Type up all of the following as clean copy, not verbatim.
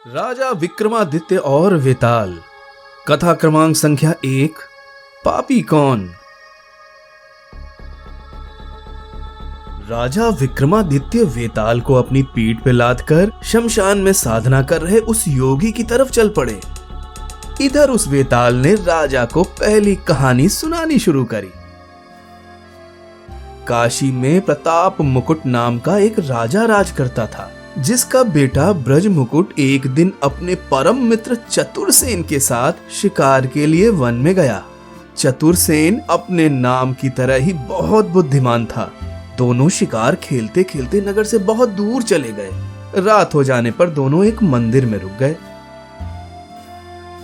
राजा विक्रमादित्य और वेताल। कथा क्रमांक संख्या 1। पापी कौन। राजा विक्रमादित्य वेताल को अपनी पीठ पे लादकर शमशान में साधना कर रहे उस योगी की तरफ चल पड़े। इधर उस वेताल ने राजा को पहली कहानी सुनानी शुरू करी। काशी में प्रताप मुकुट नाम का एक राजा राज करता था, जिसका बेटा ब्रज मुकुट एक दिन अपने परम मित्र चतुरसेन के साथ शिकार के लिए वन में गया। चतुरसेन अपने नाम की तरह ही बहुत बुद्धिमान था। दोनों शिकार खेलते खेलते नगर से बहुत दूर चले गए। रात हो जाने पर दोनों एक मंदिर में रुक गए।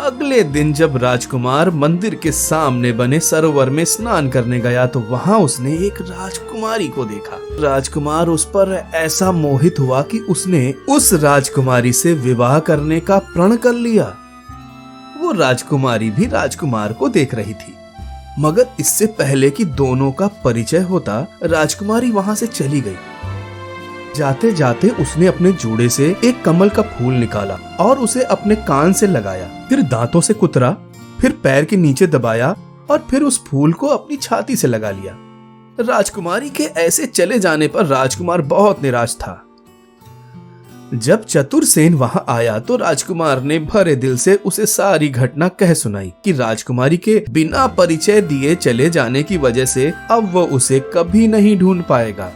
अगले दिन जब राजकुमार मंदिर के सामने बने सरोवर में स्नान करने गया तो वहां उसने एक राजकुमारी को देखा। राजकुमार उस पर ऐसा मोहित हुआ कि उसने उस राजकुमारी से विवाह करने का प्रण कर लिया। वो राजकुमारी भी राजकुमार को देख रही थी, मगर इससे पहले कि दोनों का परिचय होता, राजकुमारी वहां से चली गई। जाते जाते उसने अपने जूड़े से एक कमल का फूल निकाला और उसे अपने कान से लगाया, फिर दांतों से कुतरा, फिर पैर के नीचे दबाया और फिर उस फूल को अपनी छाती से लगा लिया। राजकुमारी के ऐसे चले जाने पर राजकुमार बहुत निराश था। जब चतुरसेन वहां आया तो राजकुमार ने भरे दिल से उसे सारी घटना कह सुनाई कि राजकुमारी के बिना परिचय दिए चले जाने की वजह से अब वो उसे कभी नहीं ढूंढ पाएगा।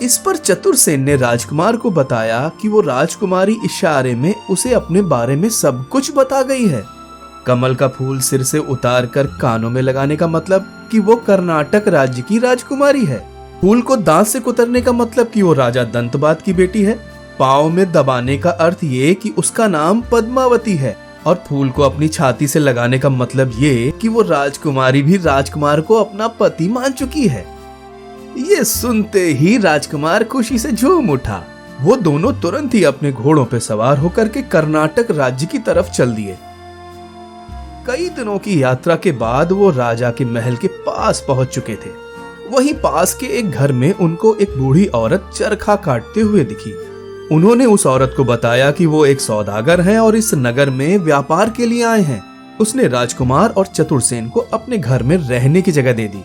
इस पर चतुरसेन ने राजकुमार को बताया कि वो राजकुमारी इशारे में उसे अपने बारे में सब कुछ बता गई है। कमल का फूल सिर से उतार कर कानों में लगाने का मतलब कि वो कर्नाटक राज्य की राजकुमारी है। फूल को दांत से कुतरने का मतलब कि वो राजा दंतबाद की बेटी है। पाँव में दबाने का अर्थ ये कि उसका नाम पद्मावती है। और फूल को अपनी छाती से लगाने का मतलब ये कि वो राजकुमारी भी राजकुमार को अपना पति मान चुकी है। ये सुनते ही राजकुमार खुशी से झूम उठा। वो दोनों तुरंत ही अपने घोड़ों पे सवार होकर के कर्नाटक राज्य की तरफ चल दिए। कई दिनों की यात्रा के बाद वो राजा के महल के पास पहुंच चुके थे। वहीं पास के एक घर में उनको एक बूढ़ी औरत चरखा काटते हुए दिखी। उन्होंने उस औरत को बताया कि वो एक सौदागर हैं और इस नगर में व्यापार के लिए आए हैं। उसने राजकुमार और चतुरसेन को अपने घर में रहने की जगह दे दी।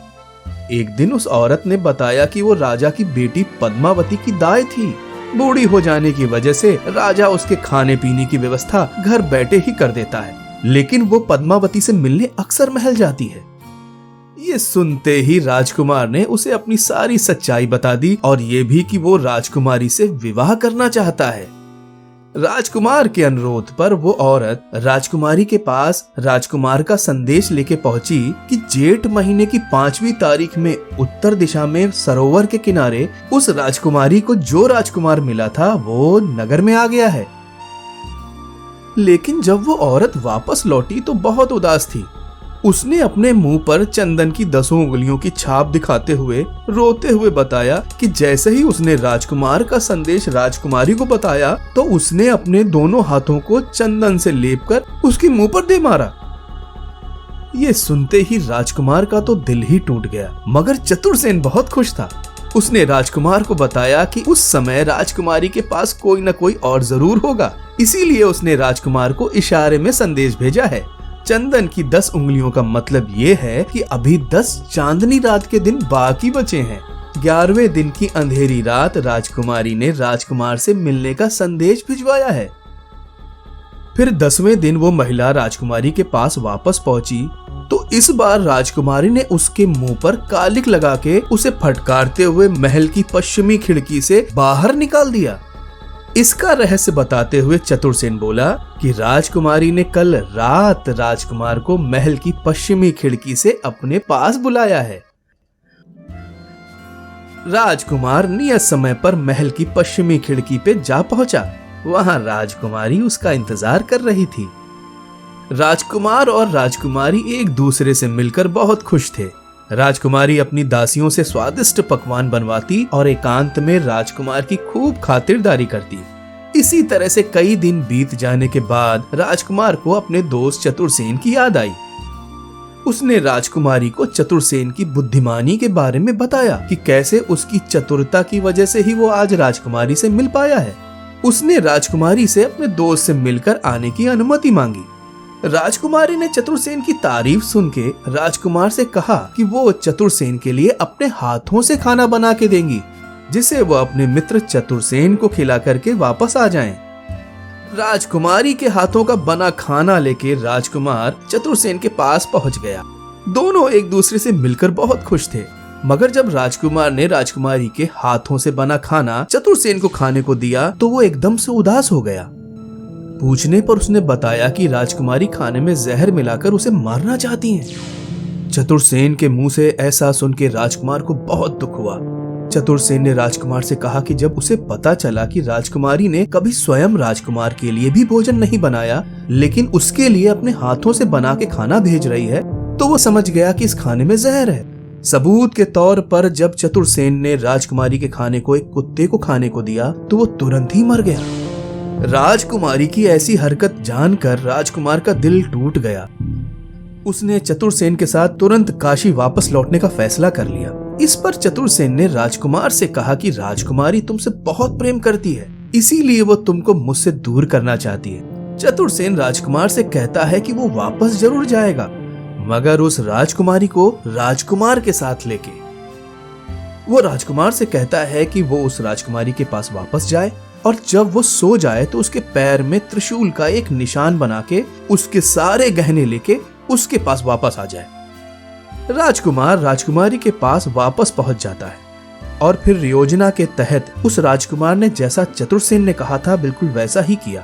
एक दिन उस औरत ने बताया कि वो राजा की बेटी पद्मावती की दाई थी। बूढ़ी हो जाने की वजह से राजा उसके खाने पीने की व्यवस्था घर बैठे ही कर देता है, लेकिन वो पद्मावती से मिलने अक्सर महल जाती है। ये सुनते ही राजकुमार ने उसे अपनी सारी सच्चाई बता दी और ये भी कि वो राजकुमारी से विवाह करना चाहता है। राजकुमार के अनुरोध पर वो औरत राजकुमारी के पास राजकुमार का संदेश लेके पहुंची कि जेठ महीने की 5वीं तारीख में उत्तर दिशा में सरोवर के किनारे उस राजकुमारी को जो राजकुमार मिला था वो नगर में आ गया है। लेकिन जब वो औरत वापस लौटी तो बहुत उदास थी। उसने अपने मुंह पर चंदन की 10 उंगलियों की छाप दिखाते हुए रोते हुए बताया कि जैसे ही उसने राजकुमार का संदेश राजकुमारी को बताया तो उसने अपने दोनों हाथों को चंदन से लेपकर उसके मुंह पर दे मारा। ये सुनते ही राजकुमार का तो दिल ही टूट गया, मगर चतुरसेन बहुत खुश था। उसने राजकुमार को बताया कि उस समय राजकुमारी के पास कोई न कोई और जरूर होगा, इसीलिए उसने राजकुमार को इशारे में संदेश भेजा है। चंदन की 10 उंगलियों का मतलब ये है कि अभी 10 चांदनी रात के दिन बाकी बचे हैं। 11वें दिन की अंधेरी रात राजकुमारी ने राजकुमार से मिलने का संदेश भिजवाया है। फिर 10वें दिन वो महिला राजकुमारी के पास वापस पहुंची तो इस बार राजकुमारी ने उसके मुंह पर कालिक लगा के उसे फटकारते हुए महल की पश्चिमी खिड़की से बाहर निकाल दिया। इसका रहस्य बताते हुए चतुरसेन बोला कि राजकुमारी ने कल रात राजकुमार को महल की पश्चिमी खिड़की से अपने पास बुलाया है। राजकुमार नियत समय पर महल की पश्चिमी खिड़की पे जा पहुंचा। वहां राजकुमारी उसका इंतजार कर रही थी। राजकुमार और राजकुमारी एक दूसरे से मिलकर बहुत खुश थे। राजकुमारी अपनी दासियों से स्वादिष्ट पकवान बनवाती और एकांत में राजकुमार की खूब खातिरदारी करती। इसी तरह से कई दिन बीत जाने के बाद राजकुमार को अपने दोस्त चतुरसेन की याद आई। उसने राजकुमारी को चतुरसेन की बुद्धिमानी के बारे में बताया कि कैसे उसकी चतुरता की वजह से ही वो आज राजकुमारी से मिल पाया है। उसने राजकुमारी से अपने दोस्त से मिलकर आने की अनुमति मांगी। राजकुमारी ने चतुरसेन की तारीफ सुन के राजकुमार से कहा कि वो चतुरसेन के लिए अपने हाथों से खाना बना के देंगी, जिसे वो अपने मित्र चतुरसेन को खिला करके वापस आ जाएं। राजकुमारी के हाथों का बना खाना लेके राजकुमार चतुरसेन के पास पहुंच गया। दोनों एक दूसरे से मिलकर बहुत खुश थे, मगर जब राजकुमार ने राजकुमारी के हाथों से बना खाना चतुरसेन को खाने को दिया तो वो एकदम से उदास हो गया। पूछने पर उसने बताया कि राजकुमारी खाने में जहर मिलाकर उसे मारना चाहती हैं। चतुरसेन के मुंह से ऐसा सुन के राजकुमार को बहुत दुख हुआ। चतुरसेन ने राजकुमार से कहा कि जब उसे पता चला कि राजकुमारी ने कभी स्वयं राजकुमार के लिए भी भोजन नहीं बनाया, लेकिन उसके लिए अपने हाथों से बना के खाना भेज रही है, तो वो समझ गया कि इस खाने में जहर है। सबूत के तौर पर जब चतुरसेन ने राजकुमारी के खाने को एक कुत्ते को खाने को दिया तो वो तुरंत ही मर गया। राजकुमारी की ऐसी हरकत जानकर राजकुमार का दिल टूट गया। उसने चतुरसेन के साथ तुरंत काशी वापस लौटने का फैसला कर लिया। इस पर चतुरसेन ने राजकुमार से कहा कि राजकुमारी तुमसे बहुत प्रेम करती है, इसीलिए वो तुमको मुझसे दूर करना चाहती है। चतुरसेन राजकुमार से कहता है कि वो वापस जरूर जाएगा, मगर उस राजकुमारी को राजकुमार के साथ लेके। वो राजकुमार से कहता है कि वो उस राजकुमारी के पास वापस जाए और जब वो सो जाए तो उसके पैर में त्रिशूल का एक निशान बना के उसके सारे गहने लेके उसके पास वापस आ जाए। राजकुमार राजकुमारी के पास वापस पहुंच जाता है और फिर योजना के तहत उस राजकुमार ने जैसा चतुरसेन ने कहा था बिल्कुल वैसा ही किया।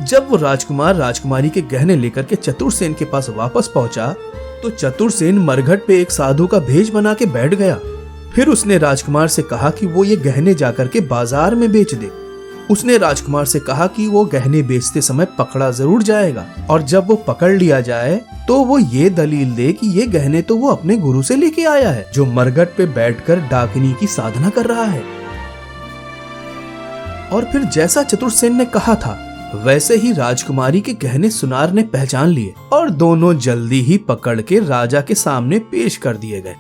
जब वो राजकुमार राजकुमारी के गहने लेकर के चतुरसेन के पास वापस पहुंचा तो चतुरसेन मरघट पे एक साधु का भेष बना के बैठ गया। फिर उसने राजकुमार से कहा कि वो ये गहने जाकर के बाजार में बेच दे। उसने राजकुमार से कहा कि वो गहने बेचते समय पकड़ा जरूर जाएगा और जब वो पकड़ लिया जाए तो वो ये दलील दे कि ये गहने तो वो अपने गुरु से लेके आया है, जो मरघट पे बैठकर डाकिनी की साधना कर रहा है। और फिर जैसा चतुरसेन ने कहा था वैसे ही राजकुमारी के गहने सुनार ने पहचान लिए और दोनों जल्दी ही पकड़ के राजा के सामने पेश कर दिए गए।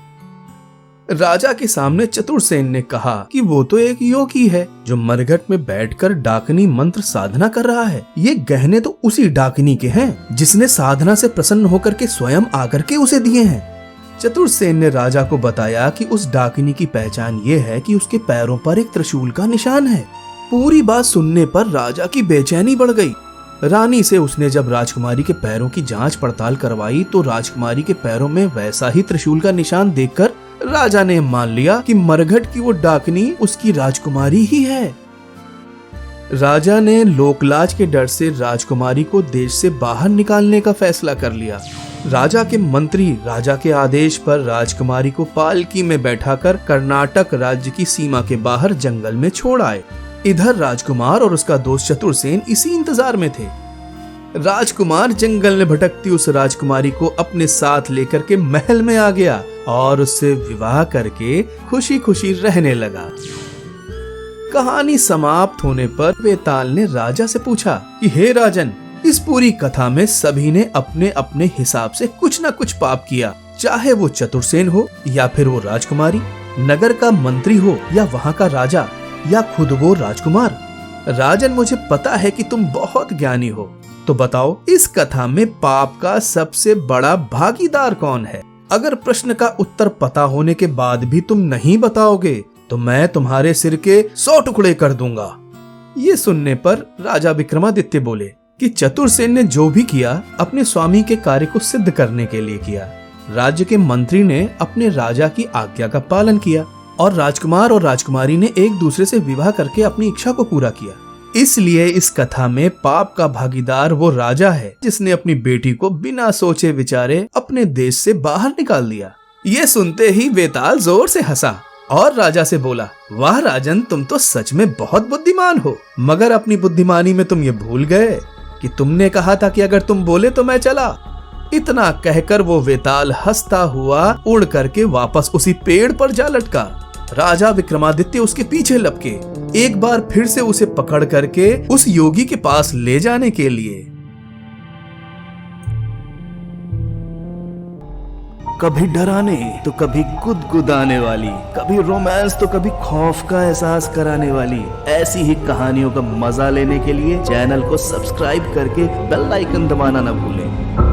राजा के सामने चतुरसेन ने कहा कि वो तो एक योगी है जो मरघट में बैठकर डाकिनी मंत्र साधना कर रहा है। ये गहने तो उसी डाकिनी के हैं जिसने साधना से प्रसन्न होकर के स्वयं आकर के उसे दिए हैं। चतुरसेन ने राजा को बताया कि उस डाकिनी की पहचान ये है कि उसके पैरों पर एक त्रिशूल का निशान है। पूरी बात सुनने पर राजा की बेचैनी बढ़ गई। रानी से उसने जब राजकुमारी के पैरों की जांच पड़ताल करवाई तो राजकुमारी के पैरों में वैसा ही त्रिशूल का निशान देखकर राजा ने मान लिया कि मरघट की वो डाकिनी उसकी राजकुमारी ही है। राजा ने लोकलाज के डर से राजकुमारी को देश से बाहर निकालने का फैसला कर लिया। राजा के मंत्री राजा के आदेश पर राजकुमारी को पालकी में बैठाकर कर्नाटक राज्य की सीमा के बाहर जंगल में छोड़ आए। इधर राजकुमार और उसका दोस्त चतुरसेन इसी इंतजार में थे। राजकुमार जंगल में भटकती उस राजकुमारी को अपने साथ लेकर के महल में आ गया और उससे विवाह करके खुशी खुशी रहने लगा। कहानी समाप्त होने पर वेताल ने राजा से पूछा कि हे राजन, इस पूरी कथा में सभी ने अपने अपने हिसाब से कुछ न कुछ पाप किया, चाहे वो चतुरसेन हो या फिर वो राजकुमारी, नगर का मंत्री हो या वहाँ का राजा या खुद वो राजकुमार। राजन, मुझे पता है कि तुम बहुत ज्ञानी हो, तो बताओ इस कथा में पाप का सबसे बड़ा भागीदार कौन है? अगर प्रश्न का उत्तर पता होने के बाद भी तुम नहीं बताओगे तो मैं तुम्हारे सिर के 100 टुकड़े कर दूंगा। ये सुनने पर राजा विक्रमादित्य बोले कि चतुरसेन ने जो भी किया अपने स्वामी के कार्य को सिद्ध करने के लिए किया। राज्य के मंत्री ने अपने राजा की आज्ञा का पालन किया और राजकुमार और राजकुमारी ने एक दूसरे से विवाह करके अपनी इच्छा को पूरा किया। इसलिए इस कथा में पाप का भागीदार वो राजा है जिसने अपनी बेटी को बिना सोचे विचारे अपने देश से बाहर निकाल दिया। ये सुनते ही वेताल जोर से हंसा और राजा से बोला, वाह राजन, तुम तो सच में बहुत बुद्धिमान हो, मगर अपनी बुद्धिमानी में तुम ये भूल गए कि तुमने कहा था कि अगर तुम बोले तो मैं चला। इतना कहकर वो वेताल हंसता हुआ उड़ करके वापस उसी पेड़ पर जा लटका। राजा विक्रमादित्य उसके पीछे लपके, एक बार फिर से उसे पकड़ करके उस योगी के पास ले जाने के लिए। कभी डराने तो कभी गुदगुदाने वाली, कभी रोमांस तो कभी खौफ का एहसास कराने वाली ऐसी ही कहानियों का मजा लेने के लिए चैनल को सब्सक्राइब करके बेल आइकन दबाना न भूलें।